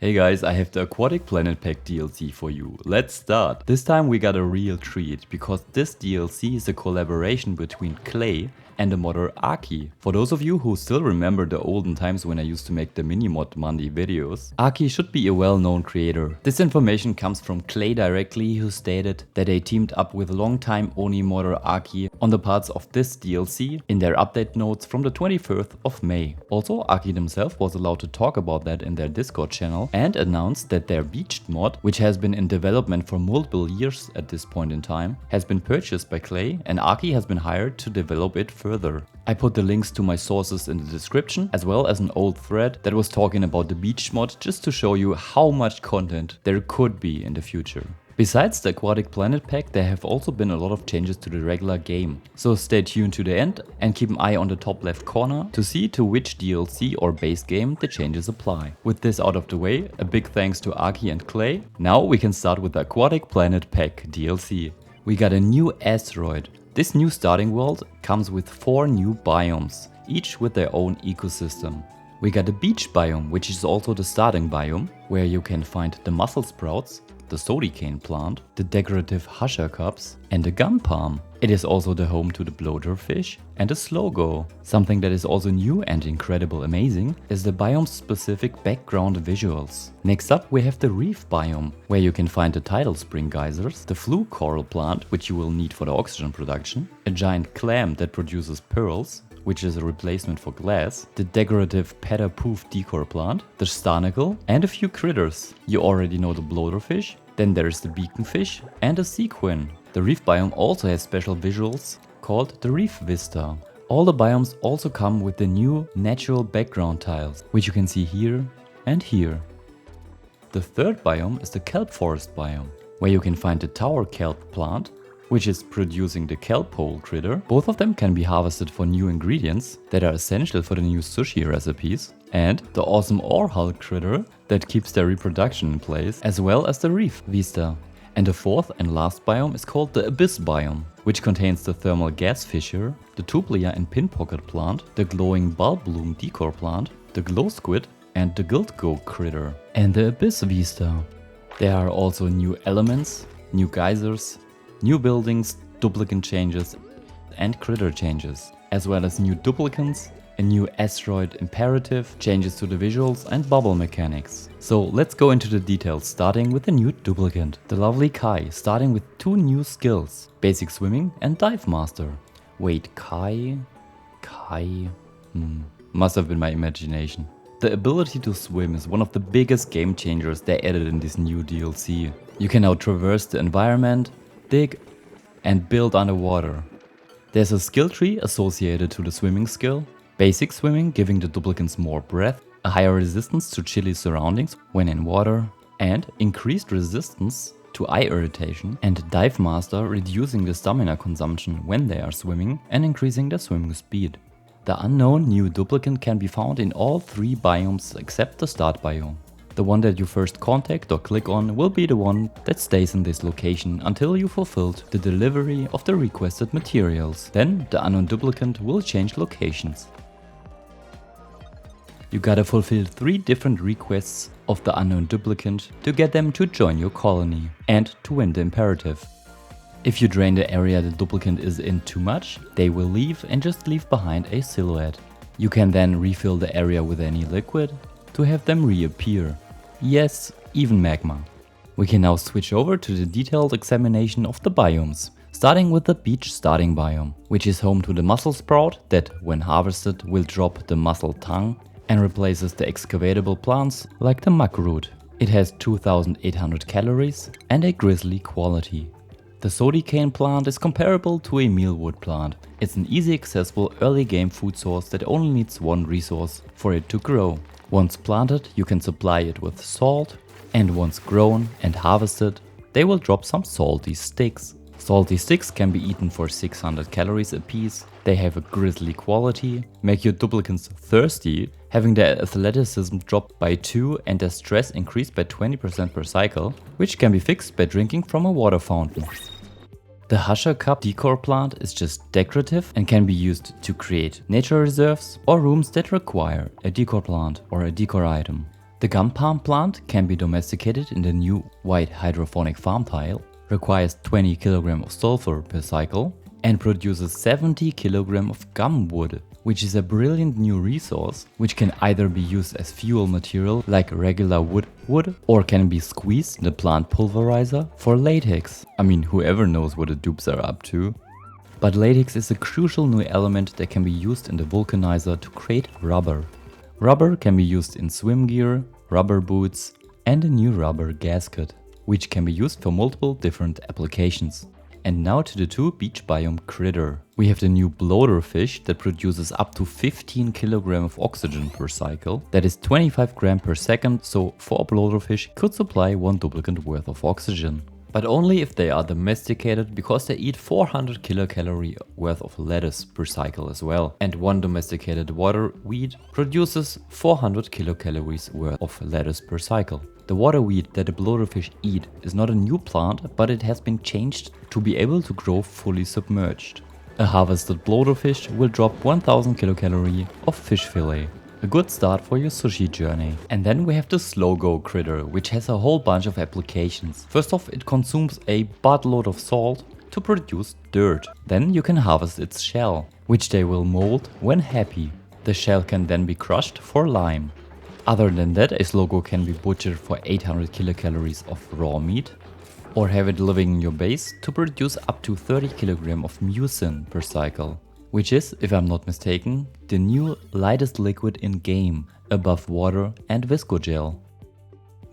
Hey guys, I have the Aquatic Planet Pack DLC for you. Let's start. This time we got a real treat, because this DLC is a collaboration between Klei and the modder Aki. For those of you who still remember the olden times when I used to make the mini-mod Monday videos, Aki should be a well-known creator. This information comes from Klei directly, who stated that they teamed up with longtime Oni modder Aki on the parts of this DLC in their update notes from the 21st of May. Also, Aki themselves was allowed to talk about that in their Discord channel and announced that their Beached mod, which has been in development for multiple years at this point in time, has been purchased by Klei and Aki has been hired to develop it further. I put the links to my sources in the description, as well as an old thread that was talking about the Beached mod, just to show you how much content there could be in the future. Besides the Aquatic Planet Pack, there have also been a lot of changes to the regular game, so stay tuned to the end and keep an eye on the top left corner to see to which DLC or base game the changes apply. With this out of the way, a big thanks to Aki and Klei. Now we can start with the Aquatic Planet Pack DLC. We got a new asteroid. This new starting world comes with 4 new biomes, each with their own ecosystem. We got a beach biome, which is also the starting biome, where you can find the mussel sprouts, the Duplicant plant, the decorative husher cups, and the gum palm. It is also the home to the bloater fish and the slogo. Something that is also new and incredible amazing is the biome specific background visuals. Next up we have the Reef biome, where you can find the tidal spring geysers, the flue coral plant, which you will need for the oxygen production, a giant clam that produces pearls, which is a replacement for glass, the decorative patter-proof decor plant, the starnacle, and a few critters. You already know the bloater fish, then there's the beacon fish and a sequin. The Reef biome also has special visuals called the Reef Vista. All the biomes also come with the new natural background tiles, which you can see here and here. The third biome is the kelp forest biome, where you can find the tower kelp plant, which is producing the kelp pole critter. Both of them can be harvested for new ingredients that are essential for the new sushi recipes, and the awesome ore hull critter that keeps their reproduction in place, as well as the Reef Vista. And the fourth and last biome is called the Abyss biome, which contains the thermal gas fissure, the tuplia and pin pocket plant, the glowing bulb bloom decor plant, the glow squid, and the gilt go critter, and the Abyss Vista. There are also new elements, new geysers, new buildings, duplicant changes and critter changes, as well as new duplicants, a new asteroid imperative, changes to the visuals and bubble mechanics. So let's go into the details, starting with the new duplicant, the lovely Kai, starting with 2 new skills, basic swimming and dive master. Wait, Kai? Must have been my imagination. The ability to swim is one of the biggest game changers they added in this new DLC. You can now traverse the environment, dig and build underwater. There's a skill tree associated to the swimming skill. Basic swimming giving the duplicants more breath, a higher resistance to chilly surroundings when in water, and increased resistance to eye irritation, and dive master reducing the stamina consumption when they are swimming and increasing their swimming speed. The unknown new duplicant can be found in all 3 biomes except the start biome. The one that you first contact or click on will be the one that stays in this location until you fulfilled the delivery of the requested materials. Then the unknown duplicant will change locations. You gotta fulfill 3 different requests of the unknown duplicant to get them to join your colony and to win the imperative. If you drain the area the duplicant is in too much, they will leave and just leave behind a silhouette. You can then refill the area with any liquid to have them reappear. Yes, even magma. We can now switch over to the detailed examination of the biomes, starting with the beach starting biome, which is home to the mussel sprout that, when harvested, will drop the mussel tongue and replaces the excavatable plants like the muck root. It has 2800 calories and a grizzly quality. The Duplicant plant is comparable to a mealwood plant. It's an easy accessible early game food source that only needs 1 resource for it to grow. Once planted, you can supply it with salt, and once grown and harvested, they will drop some salty sticks. Salty sticks can be eaten for 600 calories apiece. They have a grizzly quality, make your duplicants thirsty, having their athleticism dropped by 2 and their stress increased by 20% per cycle, which can be fixed by drinking from a water fountain. The Husher Cup decor plant is just decorative and can be used to create nature reserves or rooms that require a decor plant or a decor item. The gum palm plant can be domesticated in the new white hydroponic farm tile, requires 20 kg of sulfur per cycle, and produces 70 kg of gum wood, which is a brilliant new resource which can either be used as fuel material like regular wood or can be squeezed in the plant pulverizer for latex. I mean, whoever knows what the dupes are up to. But latex is a crucial new element that can be used in the vulcanizer to create rubber. Rubber can be used in swim gear, rubber boots, and a new rubber gasket, which can be used for multiple different applications. And now to the two beach biome critter. We have the new bloater fish that produces up to 15 kg of oxygen per cycle. That is 25 grams per second, so 4 bloater fish could supply 1 duplicant worth of oxygen. But only if they are domesticated, because they eat 400 kilocalorie worth of lettuce per cycle as well. And one domesticated water weed produces 400 kilocalories worth of lettuce per cycle. The water weed that the bloater fish eat is not a new plant, but it has been changed to be able to grow fully submerged. A harvested bloater fish will drop 1000 kilocalorie of fish fillet. A good start for your sushi journey. And then we have the slow go critter, which has a whole bunch of applications. First off, it consumes a buttload of salt to produce dirt. Then you can harvest its shell, which they will mold when happy. The shell can then be crushed for lime. Other than that, a slow go can be butchered for 800 kilocalories of raw meat, or have it living in your base to produce up to 30 kg of mucin per cycle, which is, if I'm not mistaken, the new lightest liquid in game, above water and viscogel.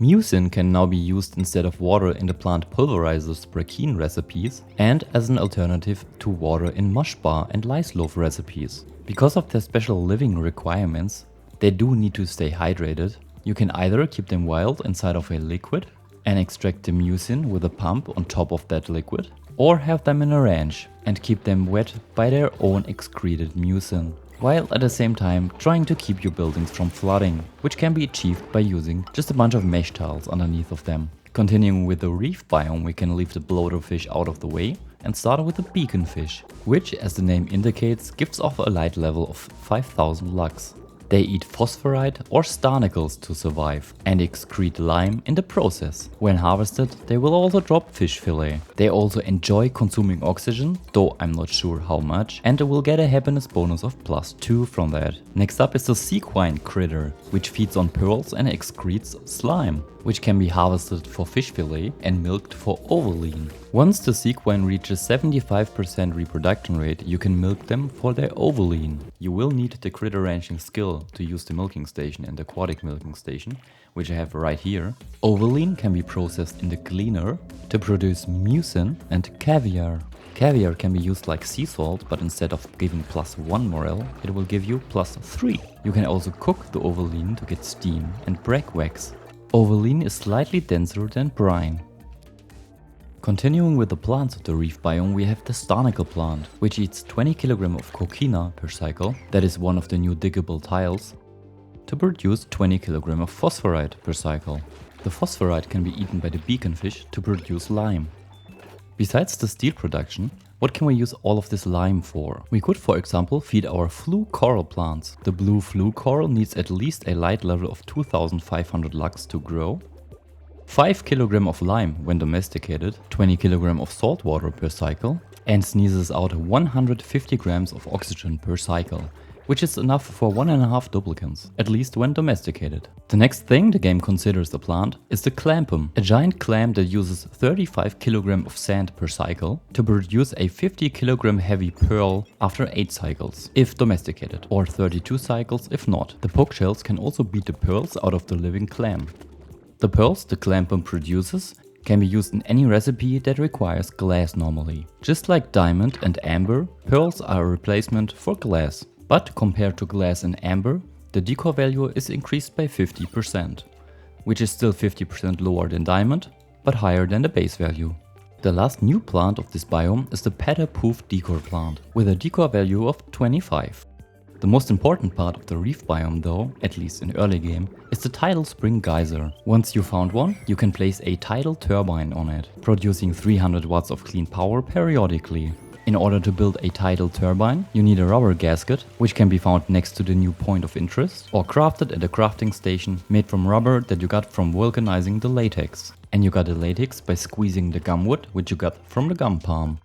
Mucin can now be used instead of water in the plant pulverizer's Brakin recipes and as an alternative to water in mush bar and lice loaf recipes. Because of their special living requirements, they do need to stay hydrated. You can either keep them wild inside of a liquid and extract the mucin with a pump on top of that liquid, or have them in a ranch and keep them wet by their own excreted mucin, while at the same time trying to keep your buildings from flooding, which can be achieved by using just a bunch of mesh tiles underneath of them. Continuing with the reef biome, we can leave the bloater fish out of the way and start with the beacon fish, which, as the name indicates, gives off a light level of 5000 lux. They eat phosphorite or starnicles to survive and excrete lime in the process. When harvested, they will also drop fish fillet. They also enjoy consuming oxygen, though I'm not sure how much, and they will get a happiness bonus of +2 from that. Next up is the sequine critter, which feeds on pearls and excretes slime, which can be harvested for fish fillet and milked for ovoline. Once the sequine reaches 75% reproduction rate, you can milk them for their ovoline. You will need the critter ranching skill to use the milking station and the aquatic milking station, which I have right here. Ovoline can be processed in the cleaner to produce mucin and caviar. Caviar can be used like sea salt, but instead of giving +1 morale, it will give you +3. You can also cook the ovoline to get steam and brake wax. Ovoline is slightly denser than brine. Continuing with the plants of the reef biome, we have the starnicle plant, which eats 20 kg of coquina per cycle, that is one of the new diggable tiles, to produce 20 kg of phosphorite per cycle. The phosphorite can be eaten by the beacon fish to produce lime. Besides the steel production, what can we use all of this lime for? We could, for example, feed our flue coral plants. The blue flue coral needs at least a light level of 2500 lux to grow, 5 kg of lime when domesticated, 20 kg of salt water per cycle, and sneezes out 150 grams of oxygen per cycle, which is enough for 1.5 duplicants, at least when domesticated. The next thing the game considers the plant is the clampum, a giant clam that uses 35 kg of sand per cycle to produce a 50 kg heavy pearl after 8 cycles, if domesticated, or 32 cycles if not. The poke shells can also beat the pearls out of the living clam. The pearls the clampum produces can be used in any recipe that requires glass normally. Just like diamond and amber, pearls are a replacement for glass. But compared to glass and amber, the decor value is increased by 50%, which is still 50% lower than diamond, but higher than the base value. The last new plant of this biome is the Poof decor plant, with a decor value of 25. The most important part of the reef biome though, at least in early game, is the tidal spring geyser. Once you found one, you can place a tidal turbine on it, producing 300 watts of clean power periodically. In order to build a tidal turbine, you need a rubber gasket, which can be found next to the new point of interest, or crafted at a crafting station made from rubber that you got from vulcanizing the latex. And you got the latex by squeezing the gumwood, which you got from the gum palm.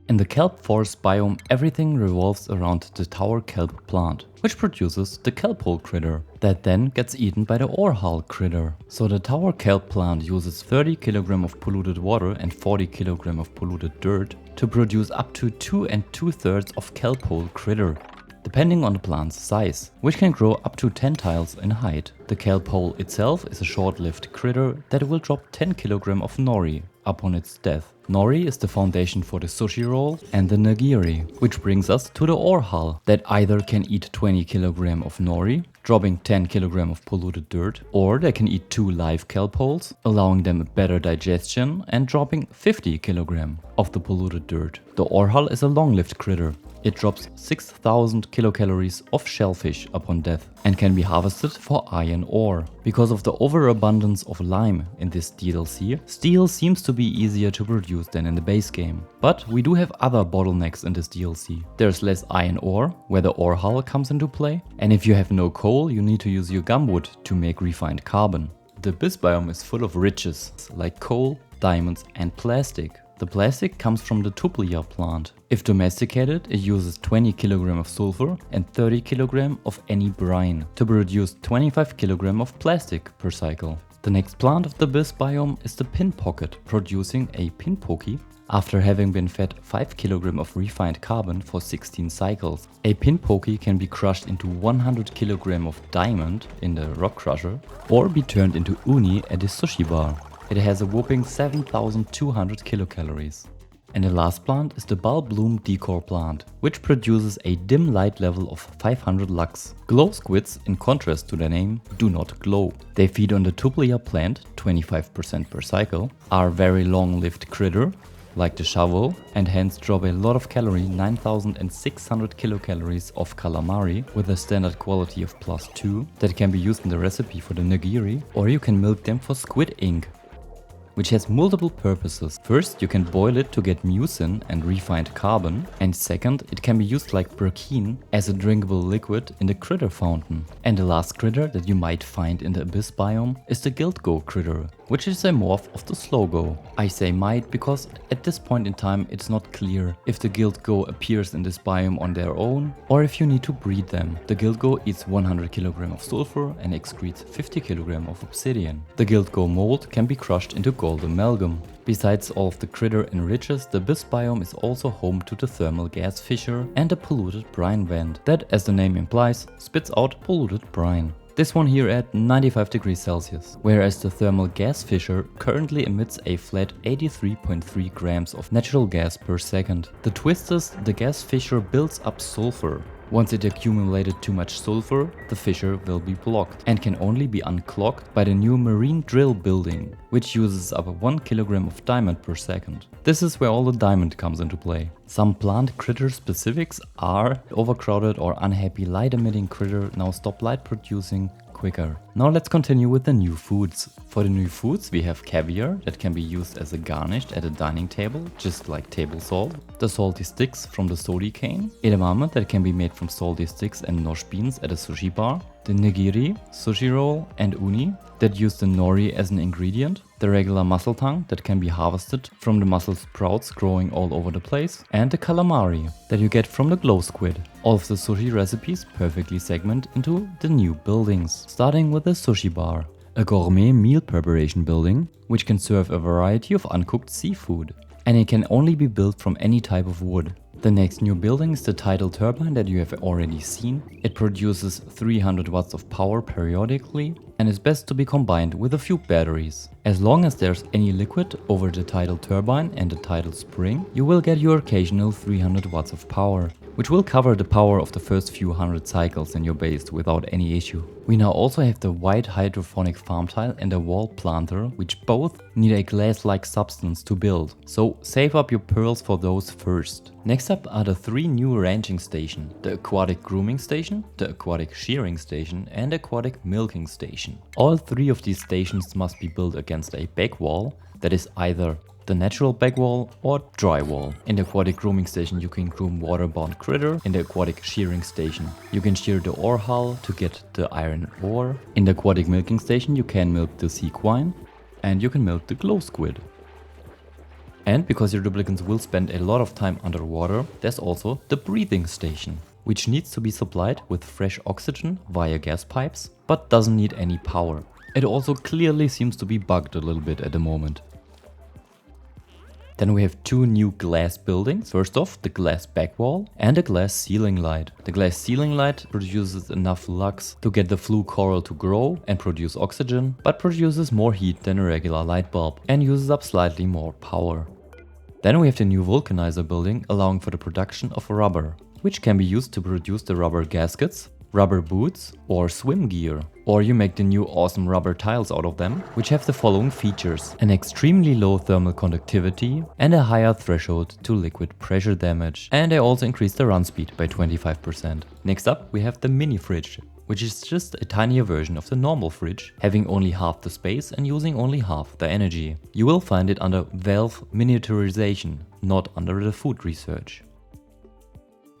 In the kelp forest biome, everything revolves around the tower kelp plant, which produces the kelp hole critter, that then gets eaten by the ore hull critter. So the tower kelp plant uses 30 kg of polluted water and 40 kg of polluted dirt to produce up to 2 2/3 of kelp hole critter, depending on the plant's size, which can grow up to 10 tiles in height. The kelp hole itself is a short-lived critter that will drop 10 kg of nori upon its death. Nori is the foundation for the sushi roll and the nigiri, which brings us to the ore hull that either can eat 20 kg of nori, dropping 10 kg of polluted dirt, or they can eat 2 live kelp holes, allowing them a better digestion and dropping 50 kg of the polluted dirt. The ore hull is a long-lived critter. It drops 6,000 kilocalories of shellfish upon death and can be harvested for iron ore. Because of the overabundance of lime in this DLC, steel seems to be easier to produce than in the base game. But we do have other bottlenecks in this DLC. There's less iron ore, where the ore hull comes into play, and if you have no coal, you need to use your gumwood to make refined carbon. The Abyss biome is full of riches, like coal, diamonds and plastic. The plastic comes from the Duplicant plant. If domesticated, it uses 20 kg of sulfur and 30 kg of any brine to produce 25 kg of plastic per cycle. The next plant of the Abyss biome is the pin pocket, producing a pin pokey after having been fed 5 kg of refined carbon for 16 cycles. A pin pokey can be crushed into 100 kg of diamond in the rock crusher or be turned into uni at the sushi bar. It has a whopping 7,200 kilocalories. And the last plant is the bulb bloom decor plant, which produces a dim light level of 500 lux. Glow squids, in contrast to their name, do not glow. They feed on the Duplicant plant, 25% per cycle, are very long-lived critter, like the shovel, and hence drop a lot of calorie, 9,600 kilocalories of calamari with a standard quality of +2 that can be used in the recipe for the nigiri, or you can milk them for squid ink, which has multiple purposes. First, you can boil it to get mucin and refined carbon, and second, it can be used like brikine as a drinkable liquid in the critter fountain. And the last critter that you might find in the Abyss biome is the Guildgo critter, which is a morph of the Slowgo. I say might because at this point in time it's not clear if the Guildgo appears in this biome on their own or if you need to breed them. The Guildgo eats 100 kg of sulfur and excretes 50 kg of obsidian. The Guildgo mold can be crushed into gold amalgam. Besides all of the critter enriches, the Abyss biome is also home to the thermal gas fissure and a polluted brine vent that, as the name implies, spits out polluted brine. This one here at 95 degrees Celsius, whereas the thermal gas fissure currently emits a flat 83.3 grams of natural gas per second. The twist is the gas fissure builds up sulfur. Once it accumulated too much sulfur, the fissure will be blocked and can only be unclogged by the new marine drill building, which uses up 1 kg of diamond per second. This is where all the diamond comes into play. Some plant critter specifics are overcrowded or unhappy light emitting critter now stop light producing quicker. Now let's continue with the new foods. For the new foods we have caviar that can be used as a garnish at a dining table, just like table salt. The salty sticks from the sodi cane. Edamame that can be made from salty sticks and nosh beans at a sushi bar. The nigiri, sushi roll and uni that use the nori as an ingredient. The regular mussel tongue that can be harvested from the mussel sprouts growing all over the place. And the calamari that you get from the glow squid. All of the sushi recipes perfectly segment into the new buildings, starting with the sushi bar. A gourmet meal preparation building, which can serve a variety of uncooked seafood. And it can only be built from any type of wood. The next new building is the tidal turbine that you have already seen. It produces 300 watts of power periodically and is best to be combined with a few batteries. As long as there's any liquid over the tidal turbine and the tidal spring, you will get your occasional 300 watts of power, which will cover the power of the first few hundred cycles in your base without any issue. We now also have the white hydroponic farm tile and a wall planter, which both need a glass-like substance to build, so save up your pearls for those first. Next up are the 3 new ranching stations: the aquatic grooming station, the aquatic shearing station and aquatic milking station. All 3 of these stations must be built against a back wall that is either the natural backwall or drywall. In the aquatic grooming station you can groom waterbound critter. In the aquatic shearing station you can shear the ore hull to get the iron ore. In the aquatic milking station you can milk the sea quine and you can milk the glow squid. And because your duplicants will spend a lot of time underwater, there's also the breathing station, which needs to be supplied with fresh oxygen via gas pipes, but doesn't need any power. It also clearly seems to be bugged a little bit at the moment. Then we have two new glass buildings. First off, the glass backwall and a glass ceiling light. The glass ceiling light produces enough lux to get the flue coral to grow and produce oxygen, but produces more heat than a regular light bulb and uses up slightly more power. Then we have the new vulcanizer building, allowing for the production of rubber, which can be used to produce the rubber gaskets, rubber boots or swim gear. Or you make the new awesome rubber tiles out of them, which have the following features: an extremely low thermal conductivity and a higher threshold to liquid pressure damage. And they also increase the run speed by 25%. Next up we have the mini fridge, which is just a tinier version of the normal fridge, having only half the space and using only half the energy. You will find it under valve miniaturization, not under the food research.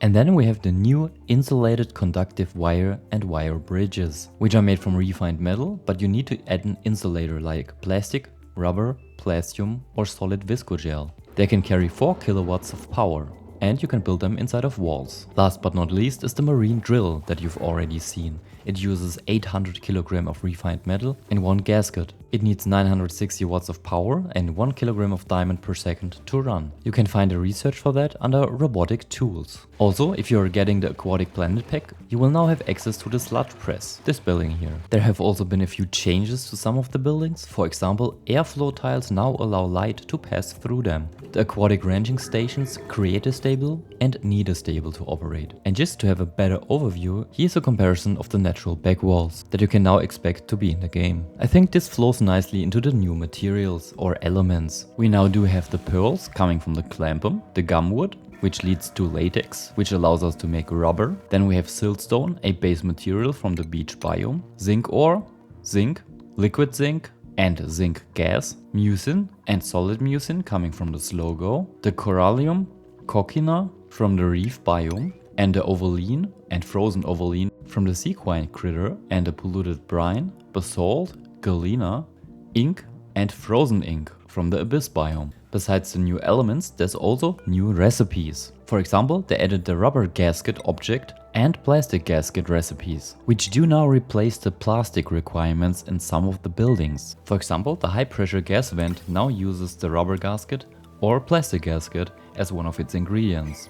And then we have the new insulated conductive wire and wire bridges, which are made from refined metal, but you need to add an insulator like plastic, rubber, plastic or solid viscogel. They can carry 4 kilowatts of power. And you can build them inside of walls. Last but not least is the marine drill that you've already seen. It uses 800 kg of refined metal in one gasket. It needs 960 watts of power and 1 kg of diamond per second to run. You can find a research for that under robotic tools. Also, if you are getting the Aquatic Planet Pack, you will now have access to the sludge press, this building here. There have also been a few changes to some of the buildings. For example, airflow tiles now allow light to pass through them. The aquatic ranging stations create a stable and need a stable to operate. And just to have a better overview, here's a comparison of the natural backwalls that you can now expect to be in the game. I think this flows nicely into the new materials or elements. We now do have the pearls coming from the clampum, the gumwood, which leads to latex, which allows us to make rubber. Then we have siltstone, a base material from the beach biome, zinc ore, zinc, liquid zinc, and zinc gas, mucin and solid mucin coming from the slogo, the corallium, coquina from the reef biome, and the ovoline and frozen ovoline from the sequine critter, and the polluted brine, basalt, galena, ink and frozen ink from the abyss biome. Besides the new elements, there's also new recipes. For example, they added the rubber gasket object and plastic gasket recipes, which do now replace the plastic requirements in some of the buildings. For example, the high pressure gas vent now uses the rubber gasket or plastic gasket as one of its ingredients.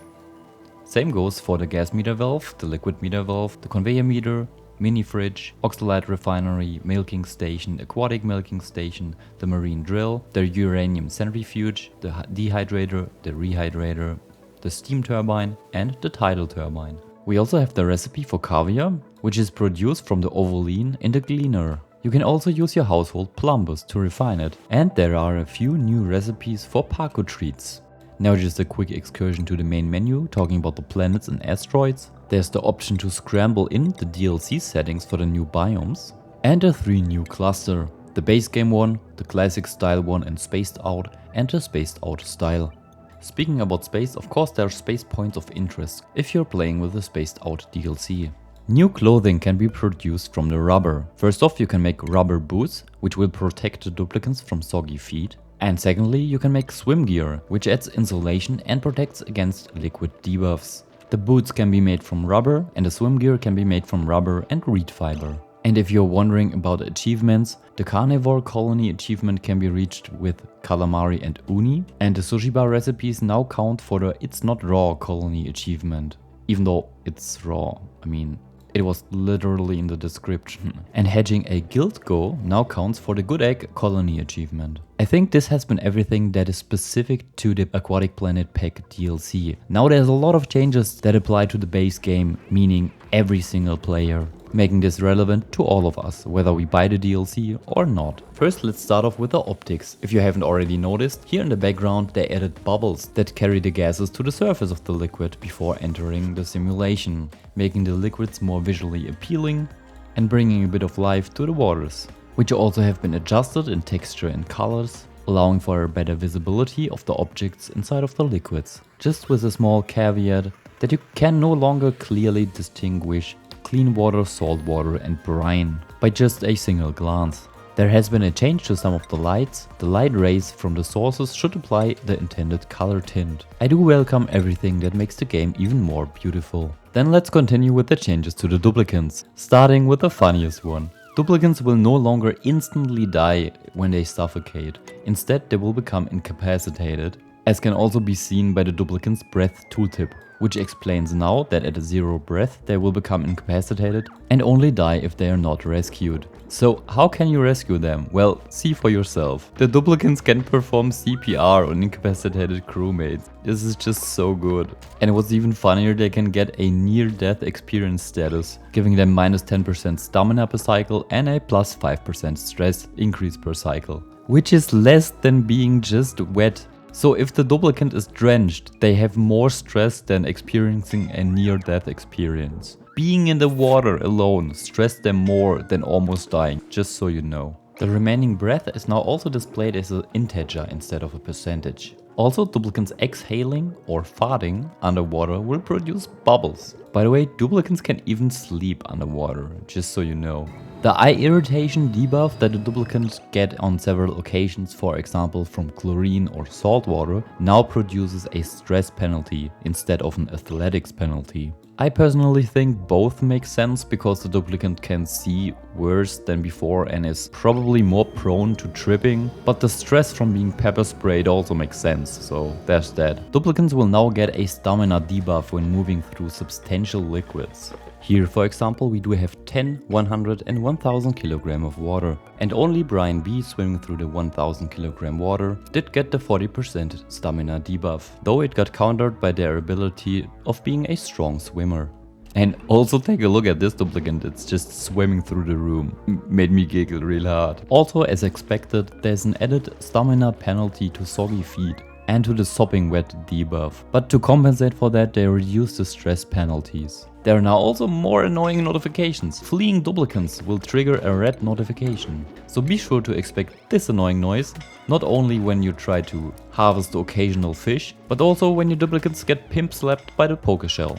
Same goes for the gas meter valve, the liquid meter valve, the conveyor meter, mini fridge, oxalate refinery, milking station, aquatic milking station, the marine drill, the uranium centrifuge, the dehydrator, the rehydrator, the steam turbine and the tidal turbine. We also have the recipe for caviar, which is produced from the ovoline in the gleaner. You can also use your household plumbus to refine it, and there are a few new recipes for Paco treats. Now just a quick excursion to the main menu, talking about the planets and asteroids. There's the option to scramble in the DLC settings for the new biomes, and the 3 new cluster, the base game one, the classic style one and spaced out, and the spaced out style. Speaking about space, of course there are space points of interest if you're playing with the spaced out DLC. New clothing can be produced from the rubber. First off, you can make rubber boots, which will protect the duplicants from soggy feet. And secondly, you can make swim gear, which adds insulation and protects against liquid debuffs. The boots can be made from rubber and the swim gear can be made from rubber and reed fiber. And if you're wondering about achievements, the carnivore colony achievement can be reached with calamari and uni, and the sushi bar recipes now count for the it's not raw colony achievement. Even though it's raw, I mean, it was literally in the description. And hedging a guild go now counts for the good egg colony achievement. I think this has been everything that is specific to the Aquatic Planet Pack DLC. Now there's a lot of changes that apply to the base game, meaning every single player, making this relevant to all of us, whether we buy the DLC or not. First, let's start off with the optics. If you haven't already noticed, here in the background they added bubbles that carry the gases to the surface of the liquid before entering the simulation, making the liquids more visually appealing and bringing a bit of life to the waters, which also have been adjusted in texture and colors allowing for a better visibility of the objects inside of the liquids. Just with a small caveat that you can no longer clearly distinguish clean water, salt water and brine by just a single glance. There has been a change to some of the lights. The light rays from the sources should apply the intended color tint. I do welcome everything that makes the game even more beautiful. Then let's continue with the changes to the duplicants, starting with the funniest one. Duplicants will no longer instantly die when they suffocate. Instead, they will become incapacitated, as can also be seen by the duplicant's breath tooltip, which explains now that at a 0 breath they will become incapacitated and only die if they are not rescued. So how can you rescue them? Well, see for yourself. The duplicants can perform CPR on incapacitated crewmates. This is just so good. And what's even funnier, they can get a near-death experience status, giving them minus 10% stamina per cycle and a plus 5% stress increase per cycle, which is less than being just wet. So if the duplicant is drenched, they have more stress than experiencing a near-death experience. Being in the water alone stressed them more than almost dying, just so you know. The remaining breath is now also displayed as an integer instead of a percentage. Also, duplicants exhaling or farting underwater will produce bubbles. By the way, duplicants can even sleep underwater, just so you know. The eye irritation debuff that the duplicants get on several occasions, for example from chlorine or salt water, now produces a stress penalty instead of an athletics penalty. I personally think both make sense because the duplicant can see worse than before and is probably more prone to tripping, but the stress from being pepper sprayed also makes sense, so there's that. Duplicants will now get a stamina debuff when moving through substantial liquids. Here, for example, we do have 10, 100 and 1000 kg of water, and only Brian B swimming through the 1000 kg water did get the 40% stamina debuff, though it got countered by their ability of being a strong swimmer. And also take a look at this duplicant, it's just swimming through the room. Made me giggle real hard. Also, as expected, there's an added stamina penalty to soggy feet and to the sopping wet debuff, but to compensate for that they reduce the stress penalties. There are now also more annoying notifications. Fleeing duplicants will trigger a red notification, so be sure to expect this annoying noise, not only when you try to harvest the occasional fish, but also when your duplicants get pimp slapped by the poker shell.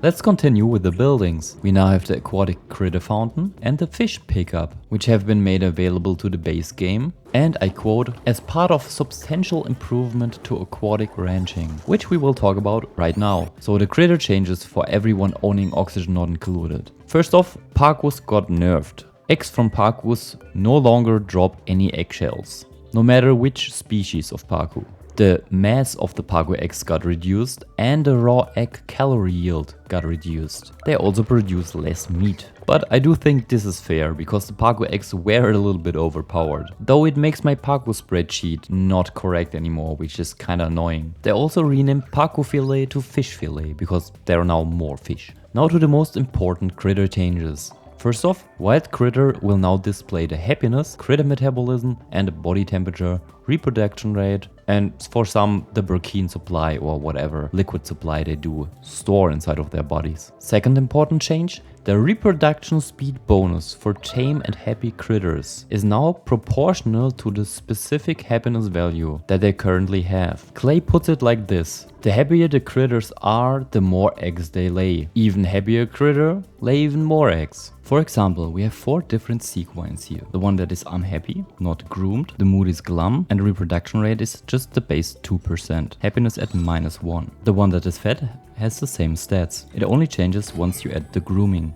Let's continue with the buildings. We now have the aquatic critter fountain and the fish pickup, which have been made available to the base game, and I quote, as part of substantial improvement to aquatic ranching, which we will talk about right now. So the critter changes for everyone owning oxygen not included. First off, Parkus got nerfed. Eggs from Parkus no longer drop any eggshells, no matter which species of Parku. The mass of the Parku eggs got reduced and the raw egg calorie yield got reduced. They also produce less meat. But I do think this is fair because the Parku eggs were a little bit overpowered. Though it makes my Parku spreadsheet not correct anymore, which is kinda annoying. They also renamed Parku fillet to fish fillet because there are now more fish. Now to the most important critter changes. First off, wild critter will now display the happiness, critter metabolism and the body temperature, reproduction rate, and for some the protein supply or whatever liquid supply they do store inside of their bodies. Second important change, the reproduction speed bonus for tame and happy critters is now proportional to the specific happiness value that they currently have. Klei puts it like this: the happier the critters are, the more eggs they lay. Even happier critter lay even more eggs. For example, we have 4 different sequins here. The one that is unhappy, not groomed, the mood is glum, and the reproduction rate is just the base 2%. Happiness at -1. The one that is fat has the same stats. It only changes once you add the grooming.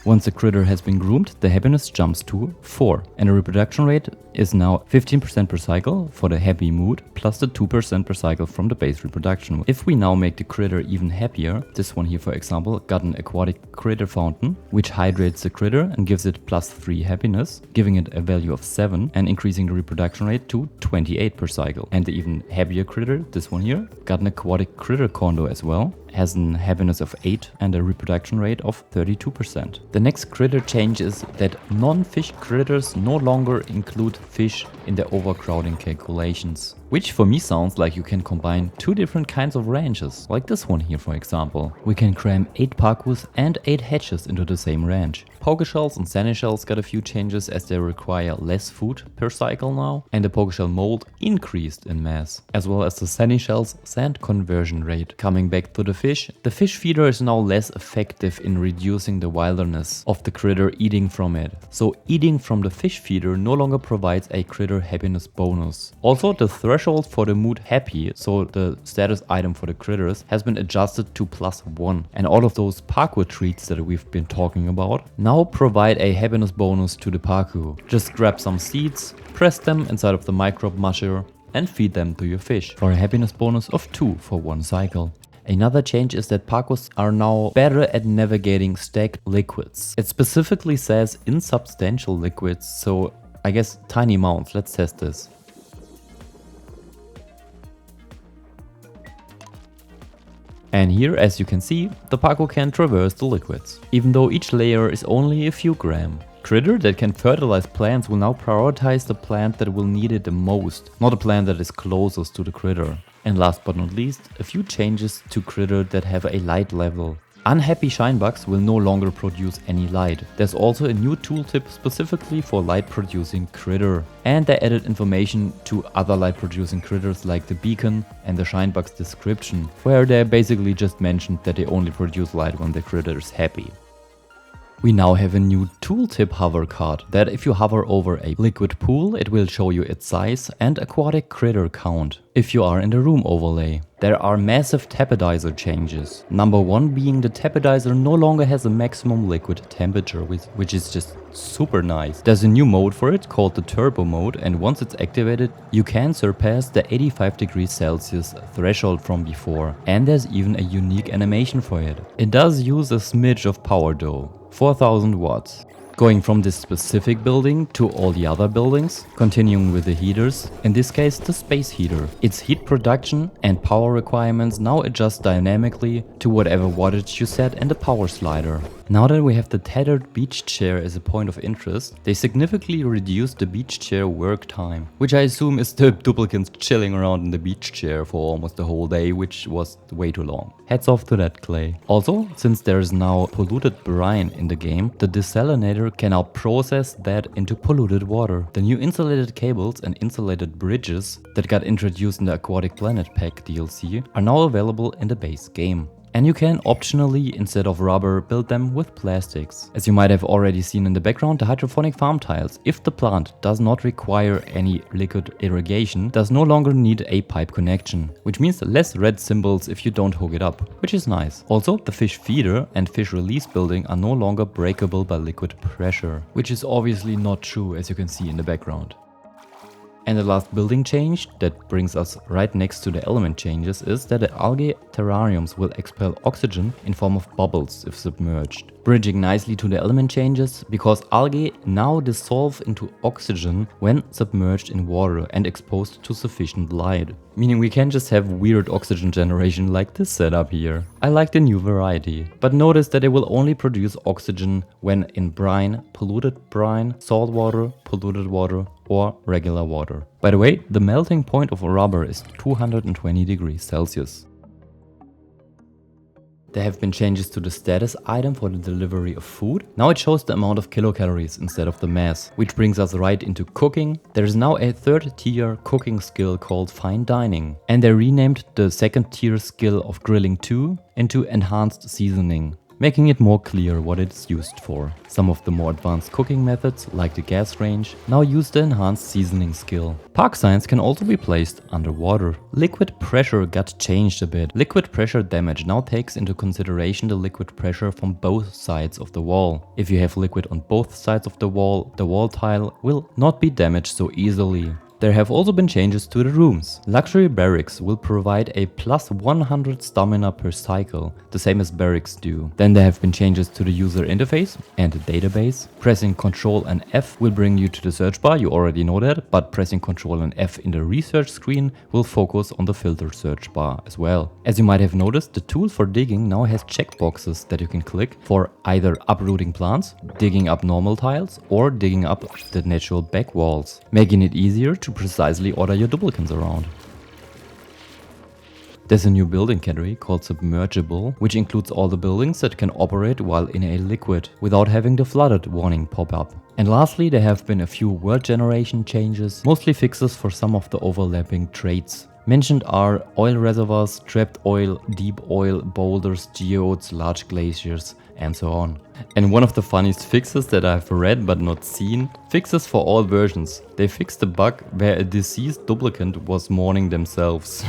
Once the critter has been groomed, the happiness jumps to 4, and the reproduction rate is now 15% per cycle for the happy mood, plus the 2% per cycle from the base reproduction. If we now make the critter even happier, this one here for example got an aquatic critter fountain, which hydrates the critter and gives it plus 3 happiness, giving it a value of 7 and increasing the reproduction rate to 28 per cycle. And the even happier critter, this one here, got an aquatic critter condo as well, has an happiness of 8 and a reproduction rate of 32%. The next critter change is that non-fish critters no longer include fish in their overcrowding calculations. Which for me sounds like you can combine 2 different kinds of ranches, like this one here for example. We can cram 8 Parkus and 8 hatches into the same ranch. Poke shells and sand shells got a few changes as they require less food per cycle now, and the poke shell mold increased in mass, as well as the sand shells sand conversion rate. Coming back to the fish feeder is now less effective in reducing the wilderness of the critter eating from it. So eating from the fish feeder no longer provides a critter happiness bonus. Also, the threshold for the mood happy, so the status item for the critters, has been adjusted to +1, and all of those parkour treats that we've been talking about now provide a happiness bonus to the parkour. Just grab some seeds, press them inside of the microbe musher and feed them to your fish for a happiness bonus of 2 for 1 cycle. Another change is that parkours are now better at navigating stacked liquids. It specifically says insubstantial liquids, so I guess tiny amounts. Let's test this. And here, as you can see, the parkour can traverse the liquids, even though each layer is only a few grams. Critter that can fertilize plants will now prioritize the plant that will need it the most, not the plant that is closest to the critter. And last but not least, a few changes to critter that have a light level. Unhappy shinebugs will no longer produce any light. There's also a new tooltip specifically for light producing critter. And they added information to other light producing critters like the beacon and the shinebug's description, where they basically just mentioned that they only produce light when the critter is happy. We now have a new tooltip hover card that if you hover over a liquid pool, it will show you its size and aquatic critter count if you are in the room overlay. There are massive Tepidizer changes. Number 1 being the Tepidizer no longer has a maximum liquid temperature, which is just super nice. There's a new mode for it called the turbo mode, and once it's activated you can surpass the 85 degrees Celsius threshold from before, and there's even a unique animation for it. It does use a smidge of power though, 4000 watts. Going from this specific building to all the other buildings, continuing with the heaters, in this case the space heater. Its heat production and power requirements now adjust dynamically to whatever wattage you set in the power slider. Now that we have the tethered beach chair as a point of interest, they significantly reduced the beach chair work time, which I assume is the duplicants chilling around in the beach chair for almost the whole day, which was way too long. Hats off to that, Klei. Also, since there is now polluted brine in the game, the desalinator can now process that into polluted water. The new insulated cables and insulated bridges that got introduced in the Aquatic Planet Pack DLC are now available in the base game. And you can optionally, instead of rubber, build them with plastics. As you might have already seen in the background, the hydroponic farm tiles, if the plant does not require any liquid irrigation, does no longer need a pipe connection, which means less red symbols if you don't hook it up, which is nice. Also, the fish feeder and fish release building are no longer breakable by liquid pressure, which is obviously not true, as you can see in the background. And the last building change that brings us right next to the element changes is that the algae terrariums will expel oxygen in form of bubbles if submerged. Bridging nicely to the element changes because algae now dissolve into oxygen when submerged in water and exposed to sufficient light. Meaning we can just have weird oxygen generation like this setup here. I like the new variety, but notice that it will only produce oxygen when in brine, salt water, polluted water, or regular water. By the way, the melting point of rubber is 220 degrees Celsius. There have been changes to the status item for the delivery of food. Now it shows the amount of kilocalories instead of the mass, which brings us right into cooking. There is now a third tier cooking skill called fine dining, and they renamed the second tier skill of grilling 2 into enhanced seasoning, making it more clear what it's used for. Some of the more advanced cooking methods, like the gas range, now use the enhanced seasoning skill. Park signs can also be placed underwater. Liquid pressure got changed a bit. Liquid pressure damage now takes into consideration the liquid pressure from both sides of the wall. If you have liquid on both sides of the wall tile will not be damaged so easily. There have also been changes to the rooms. Luxury barracks will provide a plus 100 stamina per cycle, the same as barracks do. Then there have been changes to the user interface and the database. Pressing Ctrl and F will bring you to the search bar, you already know that, but pressing Ctrl and F in the research screen will focus on the filter search bar as well. As you might have noticed, the tool for digging now has checkboxes that you can click for either uprooting plants, digging up normal tiles, or digging up the natural back walls, making it easier to precisely order your duplicants around. There's a new building category called Submergible, which includes all the buildings that can operate while in a liquid without having the flooded warning pop up. And lastly, there have been a few world generation changes, mostly fixes for some of the overlapping traits. Mentioned are oil reservoirs, trapped oil, deep oil, boulders, geodes, large glaciers, and so on. And one of the funniest fixes that I've read but not seen, fixes for all versions. They fixed a bug where a deceased duplicant was mourning themselves.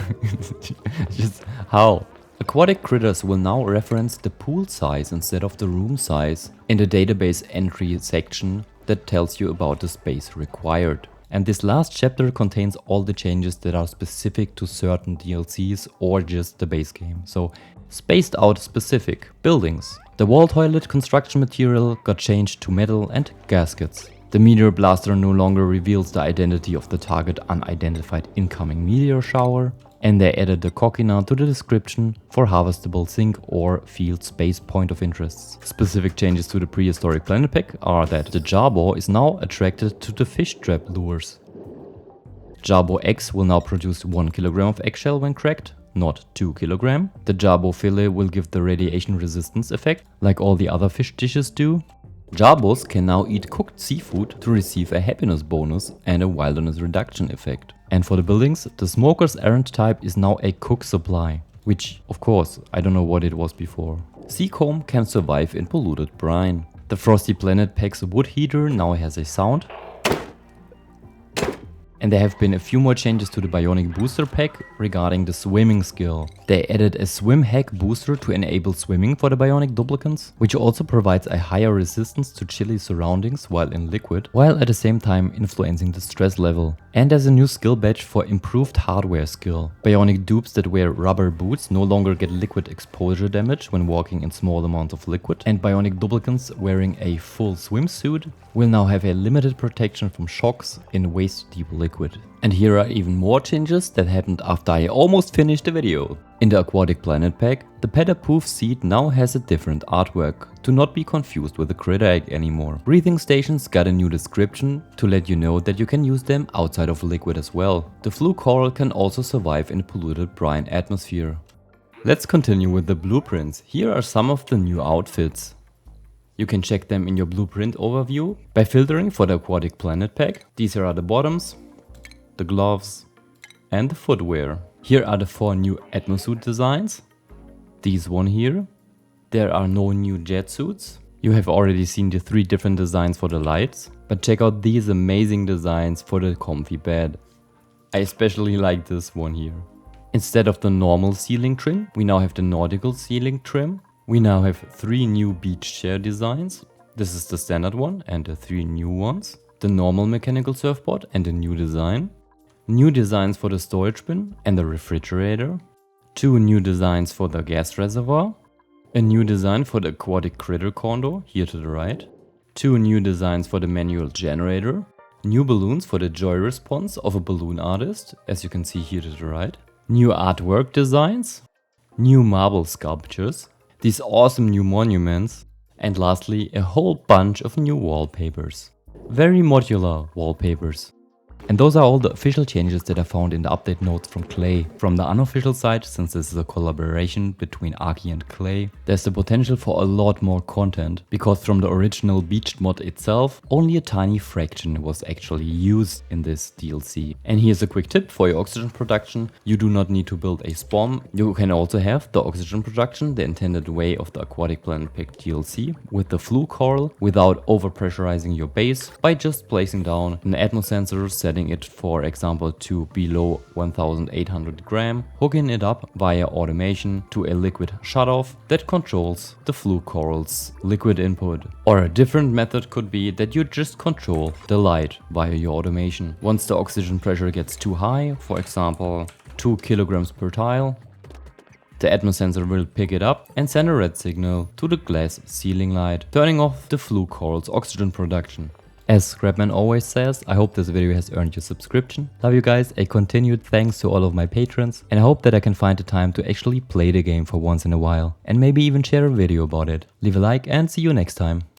Just how? Aquatic critters will now reference the pool size instead of the room size in the database entry section that tells you about the space required. And this last chapter contains all the changes that are specific to certain DLCs or just the base game. So spaced out specific buildings. The wall toilet construction material got changed to metal and gaskets. The meteor blaster no longer reveals the identity of the target unidentified incoming meteor shower. And they added the coquina to the description for harvestable sink or field space point of interests. Specific changes to the prehistoric planet pack are that the Jarbo is now attracted to the fish trap lures. Jarbo eggs will now produce 1 kg of eggshell when cracked, not 2 kg. The Jarbo fillet will give the radiation resistance effect, like all the other fish dishes do. Jarbos can now eat cooked seafood to receive a happiness bonus and a wilderness reduction effect. And for the buildings, the smoker's errant type is now a cook supply, which, of course, I don't know what it was before. Seacomb can survive in polluted brine. The Frosty Planet Pack's wood heater now has a sound. And there have been a few more changes to the Bionic Booster Pack regarding the swimming skill. They added a swim hack booster to enable swimming for the Bionic Duplicants, which also provides a higher resistance to chilly surroundings while in liquid, while at the same time influencing the stress level. And there's a new skill badge for improved hardware skill. Bionic dupes that wear rubber boots no longer get liquid exposure damage when walking in small amounts of liquid, and Bionic Duplicants wearing a full swimsuit will now have a limited protection from shocks in waist-deep liquid. And here are even more changes that happened after I almost finished the video. In the Aquatic Planet Pack, the Petapoof seed now has a different artwork, to not be confused with the critter egg anymore. Breathing stations got a new description to let you know that you can use them outside of liquid as well. The fluke coral can also survive in a polluted brine atmosphere. Let's continue with the blueprints. Here are some of the new outfits. You can check them in your blueprint overview by filtering for the Aquatic Planet Pack. These are the bottoms, the gloves, and the footwear. Here are the 4 new Atmosuit designs. These one here. There are no new jet suits. You have already seen the 3 different designs for the lights, but check out these amazing designs for the comfy bed. I especially like this one here. Instead of the normal ceiling trim, we now have the nautical ceiling trim. We now have 3 new beach chair designs. This is the standard one and the 3 new ones. The normal mechanical surfboard and a new design. New designs for the storage bin and the refrigerator. 2 new designs for the gas reservoir. A new design for the aquatic critter condo, here to the right. 2 new designs for the manual generator. New balloons for the joy response of a balloon artist, as you can see here to the right. New artwork designs. New marble sculptures. These awesome new monuments. And lastly, a whole bunch of new wallpapers. Very modular wallpapers. And those are all the official changes that I found in the update notes from Klei. From the unofficial side, since this is a collaboration between Aki and Klei, there's the potential for a lot more content, because from the original Beached mod itself, only a tiny fraction was actually used in this DLC. And here's a quick tip for your oxygen production. You do not need to build a spawn. You can also have the oxygen production the intended way of the Aquatic Planet Pack DLC with the fluke coral without overpressurizing your base by just placing down an atmo sensor, setting it for example to below 1800 gram, hooking it up via automation to a liquid shutoff that controls the fluke coral's liquid input. Or a different method could be that you just control the light via your automation. Once the oxygen pressure gets too high, for example 2 kilograms per tile, the atmo sensor will pick it up and send a red signal to the glass ceiling light, turning off the fluke coral's oxygen production. As Scrapman always says, I hope this video has earned your subscription. Love you guys, a continued thanks to all of my patrons, and I hope that I can find the time to actually play the game for once in a while, and maybe even share a video about it. Leave a like and see you next time.